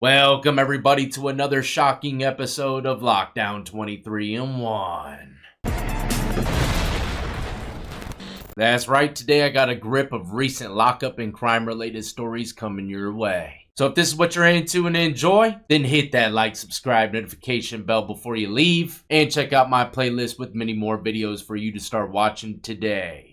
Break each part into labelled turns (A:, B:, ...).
A: Welcome everybody to another shocking episode of Lockdown 23 in 1. That's right, today I got a grip of recent lockup and crime related stories coming your way. So if this is what you're into and enjoy, then hit that like, subscribe, notification bell before you leave, and check out my playlist with many more videos for you to start watching today.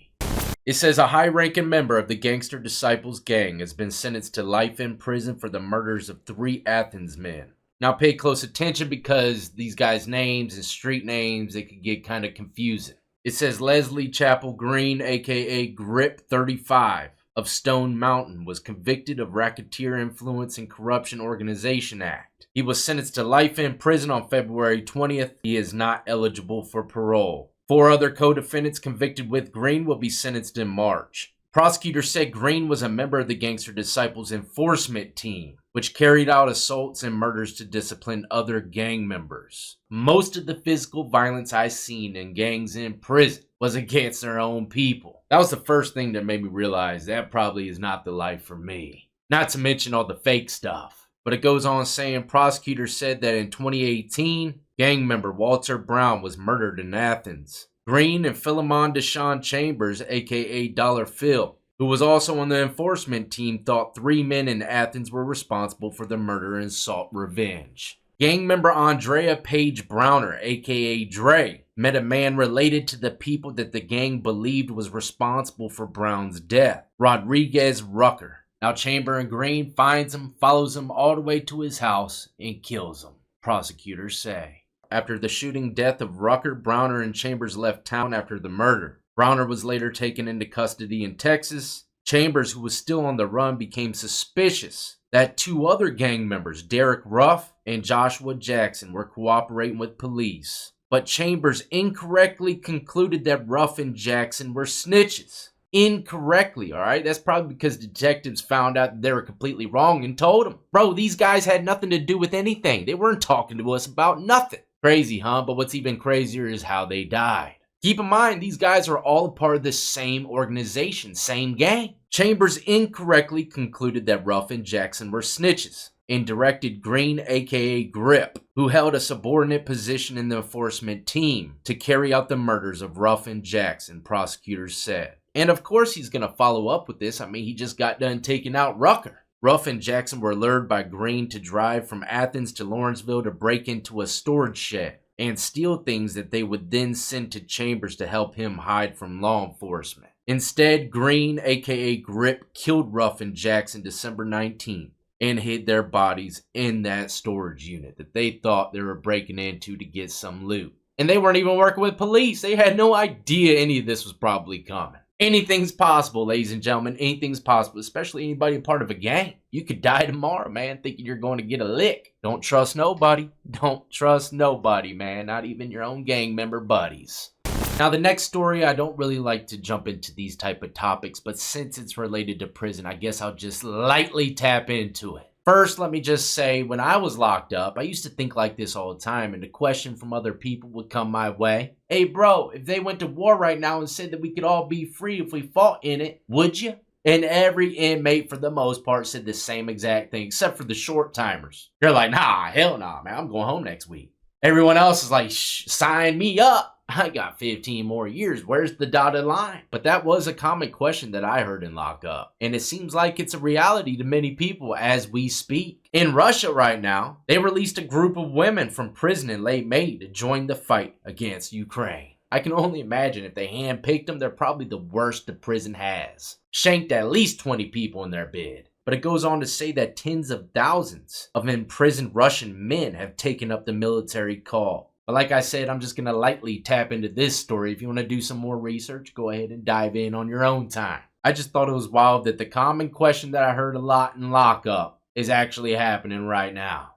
A: It says a high-ranking member of the Gangster Disciples gang has been sentenced to life in prison for the murders of 3 Athens men. Now pay close attention because these guys' names and street names, they could get kind of confusing. It says Leslie Chapel Green, aka Grip 35 of Stone Mountain, was convicted of Racketeer Influence and Corruption Organization Act. He was sentenced to life in prison on February 20th. He is not eligible for parole. 4 other co-defendants convicted with Green will be sentenced in March. Prosecutors said Green was a member of the Gangster Disciples enforcement team, which carried out assaults and murders to discipline other gang members. Most of the physical violence I seen in gangs in prison was against their own people. That was the first thing that made me realize that probably is not the life for me. Not to mention all the fake stuff. But it goes on saying prosecutors said that in 2018, gang member Walter Brown was murdered in Athens. Green and Philemon Deshaun Chambers, aka Dollar Phil, who was also on the enforcement team, thought 3 men in Athens were responsible for the murder and sought revenge. Gang member Andrea Page Browner, aka Dre, met a man related to the people that the gang believed was responsible for Brown's death, Rodriguez Rucker. Now Chamber and Green finds him, follows him all the way to his house, and kills him, prosecutors say. After the shooting death of Rucker, Browner and Chambers left town after the murder. Browner was later taken into custody in Texas. Chambers, who was still on the run, became suspicious that 2 other gang members, Derek Ruff and Joshua Jackson, were cooperating with police. But Chambers incorrectly concluded that Ruff and Jackson were snitches. Incorrectly, alright? That's probably because detectives found out that they were completely wrong and told them, bro, these guys had nothing to do with anything. They weren't talking to us about nothing. Crazy, huh? But what's even crazier is how they died. Keep in mind, these guys are all a part of the same organization, same gang. Chambers incorrectly concluded that Ruff and Jackson were snitches and directed Green, aka Grip, who held a subordinate position in the enforcement team, to carry out the murders of Ruff and Jackson, prosecutors said. And of course he's going to follow up with this. I mean, he just got done taking out Rucker. Ruff and Jackson were lured by Green to drive from Athens to Lawrenceville to break into a storage shed and steal things that they would then send to Chambers to help him hide from law enforcement. Instead, Green, aka Grip, killed Ruff and Jackson December 19th and hid their bodies in that storage unit that they thought they were breaking into to get some loot. And they weren't even working with police. They had no idea any of this was probably coming. Anything's possible, ladies and gentlemen. Anything's possible, especially anybody a part of a gang. You could die tomorrow, man, thinking you're going to get a lick. Don't trust nobody. Don't trust nobody, man. Not even your own gang member buddies. Now, the next story, I don't really like to jump into these type of topics, but since it's related to prison, I guess I'll just lightly tap into it. First, let me just say, when I was locked up, I used to think like this all the time, and the question from other people would come my way. Hey bro, if they went to war right now and said that we could all be free if we fought in it, would you? And every inmate, for the most part, said the same exact thing, except for the short timers. They're like, nah, hell nah, man, I'm going home next week. Everyone else is like, sign me up. I got 15 more years. Where's the dotted line? But that was a common question that I heard in lockup. And it seems like it's a reality to many people as we speak. In Russia right now, they released a group of women from prison in late May to join the fight against Ukraine. I can only imagine if they handpicked them, they're probably the worst the prison has. Shanked at least 20 people in their bid. But it goes on to say that tens of thousands of imprisoned Russian men have taken up the military call. But like I said, I'm just going to lightly tap into this story. If you want to do some more research, go ahead and dive in on your own time. I just thought it was wild that the common question that I heard a lot in lockup is actually happening right now.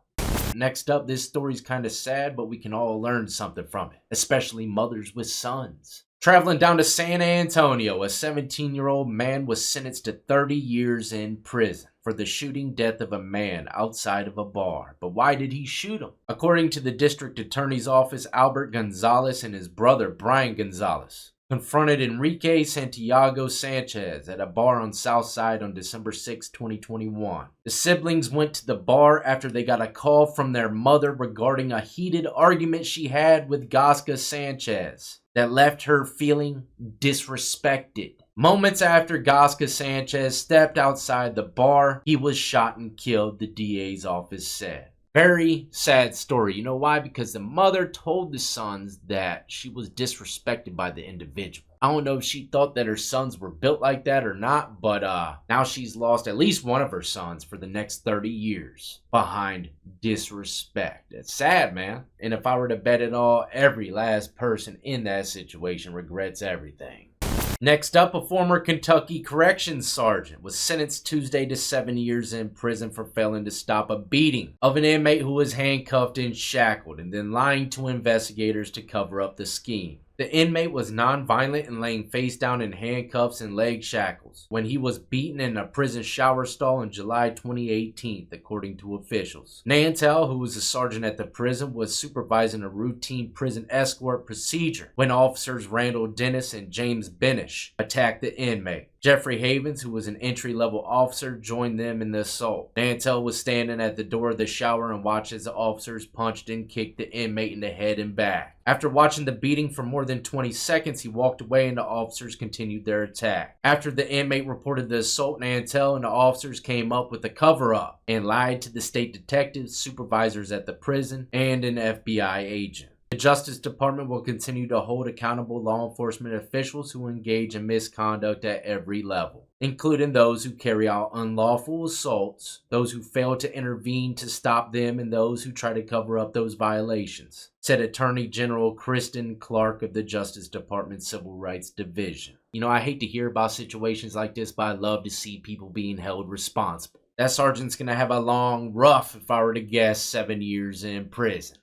A: Next up, this story's kind of sad, but we can all learn something from it, especially mothers with sons. Traveling down to San Antonio, a 17-year-old man was sentenced to 30 years in prison for the shooting death of a man outside of a bar. But why did he shoot him? According to the district attorney's office, Albert Gonzalez and his brother Brian Gonzalez confronted Enrique Santiago Sanchez at a bar on South Side on December 6, 2021. The siblings went to the bar after they got a call from their mother regarding a heated argument she had with Gasca Sanchez that left her feeling disrespected. Moments after Gasca Sanchez stepped outside the bar, he was shot and killed, the DA's office said. Very sad story. You know why? Because the mother told the sons that she was disrespected by the individual. I don't know if she thought that her sons were built like that or not, but now she's lost at least one of her sons for the next 30 years behind disrespect. It's sad, man. And if I were to bet it all, every last person in that situation regrets everything. Next up, a former Kentucky corrections sergeant was sentenced Tuesday to 7 years in prison for failing to stop a beating of an inmate who was handcuffed and shackled and then lying to investigators to cover up the scheme. The inmate was non-violent and laying face down in handcuffs and leg shackles when he was beaten in a prison shower stall in July 2018, according to officials. Nantel, who was a sergeant at the prison, was supervising a routine prison escort procedure when officers Randall Dennis and James Benish attacked the inmate. Jeffrey Havens, who was an entry-level officer, joined them in the assault. Nantel was standing at the door of the shower and watched as the officers punched and kicked the inmate in the head and back. After watching the beating for more than 20 seconds, he walked away and the officers continued their attack. After the inmate reported the assault, Nantel and the officers came up with a cover-up and lied to the state detectives, supervisors at the prison, and an FBI agent. The Justice Department will continue to hold accountable law enforcement officials who engage in misconduct at every level, including those who carry out unlawful assaults, those who fail to intervene to stop them, and those who try to cover up those violations, said Attorney General Kristen Clark of the Justice Department Civil Rights Division. You know, I hate to hear about situations like this, but I love to see people being held responsible. That sergeant's gonna have a long, rough, if I were to guess, 7 years in prison.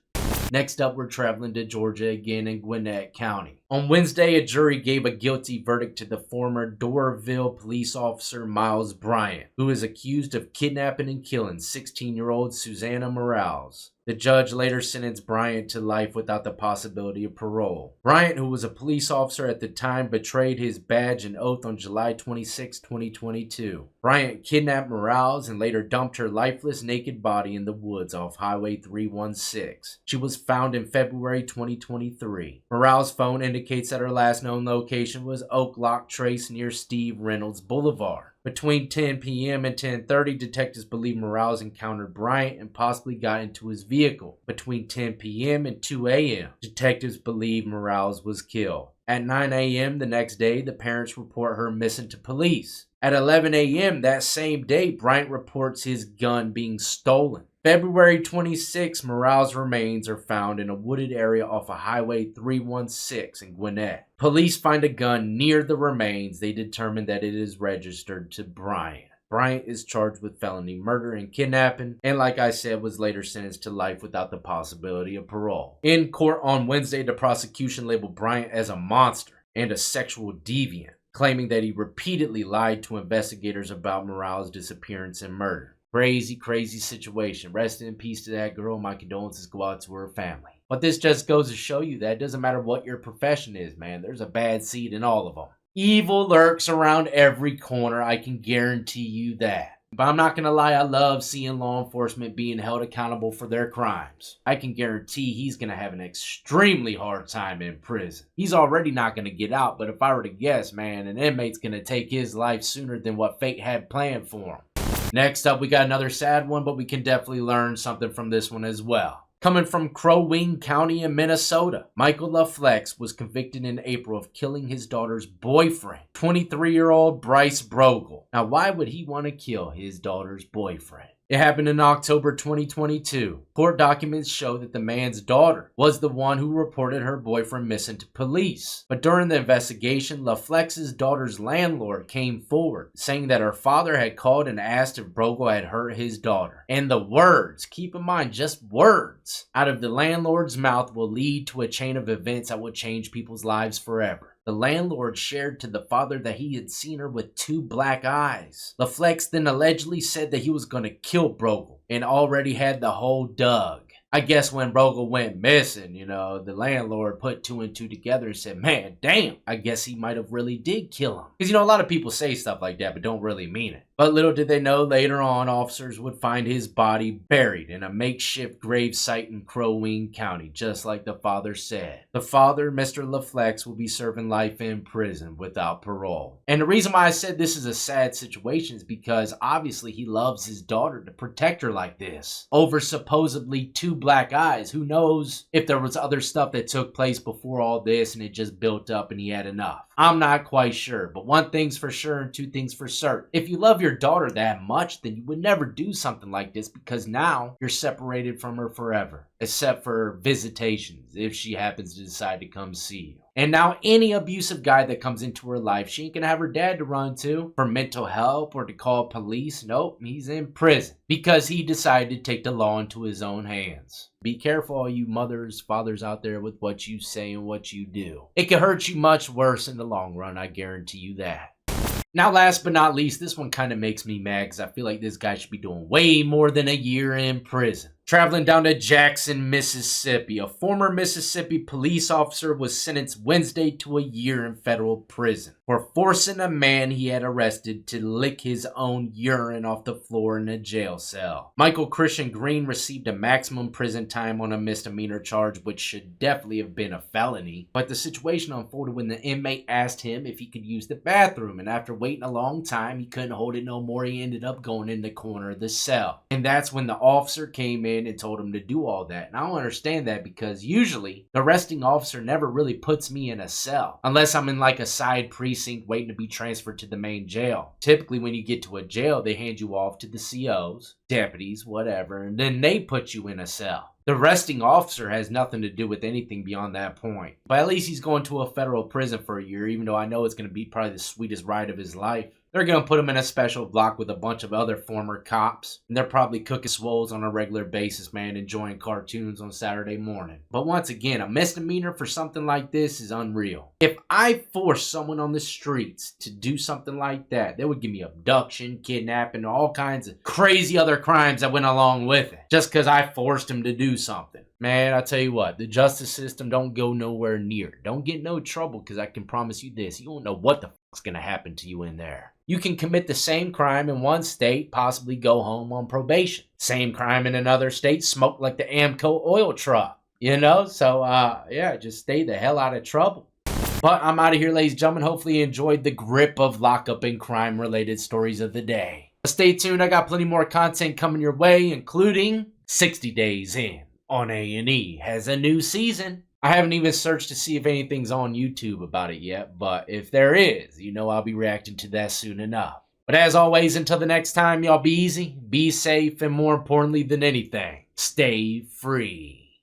A: Next up, we're traveling to Georgia again in Gwinnett County. On Wednesday, a jury gave a guilty verdict to the former Doraville police officer Miles Bryant, who is accused of kidnapping and killing 16-year-old Susanna Morales. The judge later sentenced Bryant to life without the possibility of parole. Bryant, who was a police officer at the time, betrayed his badge and oath on July 26, 2022. Bryant kidnapped Morales and later dumped her lifeless, naked body in the woods off Highway 316. She was found in February 2023. Morales' phone indicates that her last known location was Oak Lock Trace near Steve Reynolds Boulevard. Between 10 p.m. and 10:30, detectives believe Morales encountered Bryant and possibly got into his vehicle. Between 10 p.m. and 2 a.m., detectives believe Morales was killed. At 9 a.m. the next day, the parents report her missing to police. At 11 a.m. that same day, Bryant reports his gun being stolen. February 26, Morales' remains are found in a wooded area off of Highway 316 in Gwinnett. Police find a gun near the remains. They determine that it is registered to Bryant. Bryant is charged with felony murder and kidnapping, and like I said, was later sentenced to life without the possibility of parole. In court on Wednesday, the prosecution labeled Bryant as a monster and a sexual deviant, claiming that he repeatedly lied to investigators about Morales' disappearance and murder. Crazy, crazy situation. Rest in peace to that girl. My condolences go out to her family. But this just goes to show you that it doesn't matter what your profession is, man. There's a bad seed in all of them. Evil lurks around every corner. I can guarantee you that. But I'm not going to lie, I love seeing law enforcement being held accountable for their crimes. I can guarantee he's going to have an extremely hard time in prison. He's already not going to get out, but if I were to guess, man, an inmate's going to take his life sooner than what fate had planned for him. Next up, we got another sad one, but we can definitely learn something from this one as well. Coming from Crow Wing County in Minnesota, Michael LaFlex was convicted in April of killing his daughter's boyfriend, 23-year-old Bryce Brogel. Now, why would he want to kill his daughter's boyfriend? It happened in October 2022. Court documents show that the man's daughter was the one who reported her boyfriend missing to police. But during the investigation, LaFlex's daughter's landlord came forward, saying that her father had called and asked if Brogel had hurt his daughter. And the words, keep in mind, just words, out of the landlord's mouth will lead to a chain of events that would change people's lives forever. The landlord shared to the father that he had seen her with 2 black eyes. LaFlex then allegedly said that he was going to kill Brogel and already had the hole dug. I guess when Rogel went missing, the landlord put two and two together and said, man, damn, I guess he might have really did kill him. Because, a lot of people say stuff like that, but don't really mean it. But little did they know, later on, officers would find his body buried in a makeshift grave site in Crow Wing County, just like the father said. The father, Mr. LaFlex, will be serving life in prison without parole. And the reason why I said this is a sad situation is because obviously he loves his daughter to protect her like this. Over supposedly 2 black eyes. Who knows if there was other stuff that took place before all this and it just built up and he had enough. I'm not quite sure, but one thing's for sure and 2 things for certain. If you love your daughter that much, then you would never do something like this, because now you're separated from her forever, except for visitations if she happens to decide to come see you. And now any abusive guy that comes into her life, she ain't gonna have her dad to run to for mental help or to call police. Nope, he's in prison because he decided to take the law into his own hands. Be careful, all you mothers, fathers out there, with what you say and what you do. It can hurt you much worse in the long run, I guarantee you that. Now, last but not least, this one kind of makes me mad because I feel like this guy should be doing way more than a year in prison. Traveling down to Jackson, Mississippi, a former Mississippi police officer was sentenced Wednesday to a year in federal prison for forcing a man he had arrested to lick his own urine off the floor in a jail cell. Michael Christian Green received a maximum prison time on a misdemeanor charge, which should definitely have been a felony. But the situation unfolded when the inmate asked him if he could use the bathroom, and after waiting a long time, he couldn't hold it no more. He ended up going in the corner of the cell. And that's when the officer came in and told him to do all that. And I don't understand that, because usually the arresting officer never really puts me in a cell unless I'm in like a side precinct waiting to be transferred to the main jail. Typically when you get to a jail, they hand you off to the COs, deputies, whatever, and then they put you in a cell. The arresting officer has nothing to do with anything beyond that point. But at least he's going to a federal prison for a year, even though I know it's going to be probably the sweetest ride of his life. They're going to put him in a special block with a bunch of other former cops. And they're probably cooking swoles on a regular basis, man, enjoying cartoons on Saturday morning. But once again, a misdemeanor for something like this is unreal. If I forced someone on the streets to do something like that, they would give me abduction, kidnapping, all kinds of crazy other crimes that went along with it, just because I forced him to do something. Man, I tell you what, the justice system don't go nowhere near. Don't get no trouble, because I can promise you this, you don't know what the fuck's gonna happen to you in there. You can commit the same crime in one state, possibly go home on probation. Same crime in another state, smoke like the Amco oil truck. So yeah, just stay the hell out of trouble. But I'm out of here, ladies and gentlemen. Hopefully you enjoyed the grip of lockup and crime related stories of the day. Stay tuned, I got plenty more content coming your way, including 60 Days In on A&E has a new season. I haven't even searched to see if anything's on YouTube about it yet, but if there is, I'll be reacting to that soon enough. But as always, until the next time, y'all be easy, be safe, and more importantly than anything, stay free.